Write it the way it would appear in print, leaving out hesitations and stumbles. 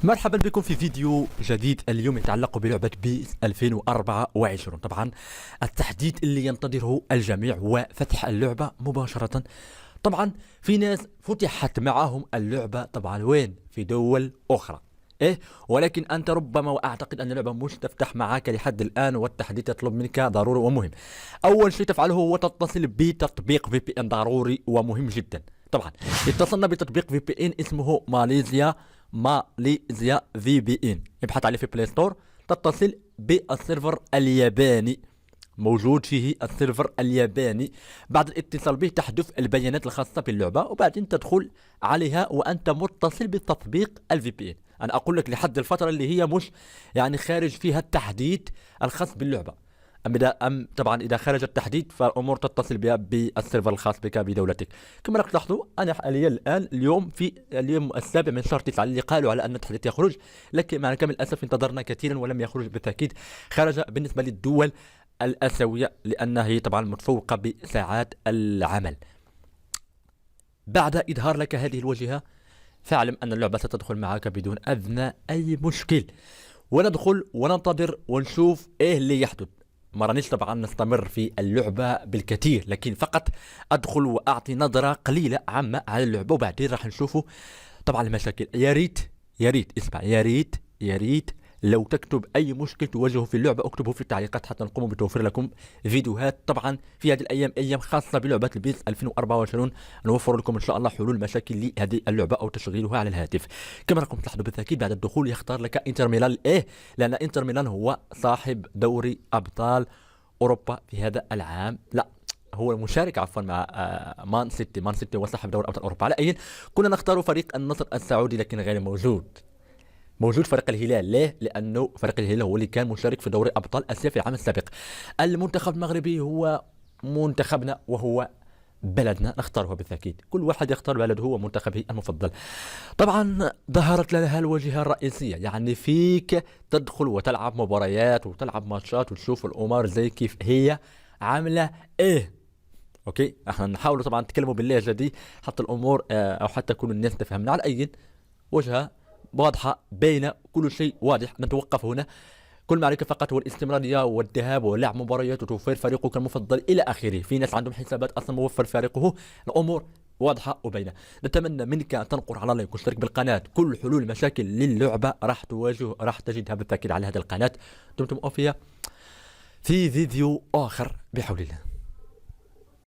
مرحبا بكم في فيديو جديد اليوم يتعلق بلعبة بيس 2024. طبعا التحديث اللي ينتظره الجميع وفتح اللعبة مباشرة. طبعا في ناس فتحت معهم اللعبة طبعا وين في دول أخرى ولكن أنت ربما وأعتقد أن اللعبة مش تفتح معك لحد الآن، والتحديث يطلب منك ضروري ومهم. أول شيء تفعله هو تتصل بتطبيق في بي ان ضروري ومهم جدا. طبعا اتصلنا بتطبيق في بي ان اسمه ماليزيا في بي ان، ابحث عليه في بلاي ستور. تتصل بالسيرفر الياباني، موجود فيه السيرفر الياباني. بعد الاتصال به تحذف البيانات الخاصة باللعبة وبعدين تدخل عليها وأنت متصل بتطبيق الفي بي ان. أنا أقول لك لحد الفترة اللي هي مش يعني خارج فيها التحديث الخاص باللعبة. طبعا إذا خرج التحديث فالأمور تتصل بها بالسيرفر الخاص بك بدولتك. كما راك تلاحظوا أنا حاليا الآن اليوم في اليوم السابع من شهر 9 اللي قالوا على أن التحديث يخرج، لكن مع كامل الأسف انتظرنا كثيرا ولم يخرج بالتأكيد. خرج بالنسبة للدول الآسيوية لأنها هي طبعا متفوقة بساعات العمل. بعد إظهار لك هذه الواجهة فاعلم أن اللعبة ستدخل معك بدون أدنى أي مشكل، وندخل وننتظر ونشوف إيه اللي يحدث. ما رانيش طبعا نستمر في اللعبة بالكثير، لكن فقط أدخل وأعطي نظرة قليلة عامة على اللعبة وبعدين راح نشوفوا طبعا المشاكل. يا ريت اسمع، يا ريت لو تكتب اي مشكل تواجهه في اللعبه اكتبه في التعليقات حتى نقوم بتوفير لكم فيديوهات. طبعا في هذه الايام ايام خاصه بلعبه البيس 2024 نوفر لكم ان شاء الله حلول مشاكل لهذه اللعبه او تشغيلها على الهاتف. كما راكم تلاحظوا بالتاكيد بعد الدخول يختار لك انتر ميلان. لان انتر ميلان هو صاحب دوري ابطال اوروبا في هذا العام. لا، هو المشارك عفوا مع مان سيتي هو صاحب دوري ابطال اوروبا. على اي كنا نختار فريق النصر السعودي لكن غير موجود فريق الهلال. ليه؟ لأنه فريق الهلال هو اللي كان مشارك في دوري أبطال آسيا في العام السابق. المنتخب المغربي هو منتخبنا وهو بلدنا، نختاره بالتأكيد. كل واحد يختار بلده ومنتخبه المفضل. طبعا ظهرت لها الواجهة الرئيسية، يعني فيك تدخل وتلعب مباريات وتلعب ماتشات وتشوف الأمور زي كيف هي عاملة اوكي. احنا نحاول طبعا نتكلموا باللهجة دي حتى الأمور أو حتى كل الناس تفهمنا. على أي وجهة واضحة بين كل شيء واضح. نتوقف هنا، كل ما عليك فقط هو الاستمرارية والذهاب ولعب مباريات وتوفير فريقك المفضل إلى آخره. في ناس عندهم حسابات أصلا موفر فريقه. الأمور واضحة وبينة. نتمنى منك أن تنقر على لايك واشترك بالقناة. كل حلول مشاكل للعبة راح تجدها بالتأكيد على هذه القناة. دمتم أوفياء في فيديو آخر بحول الله.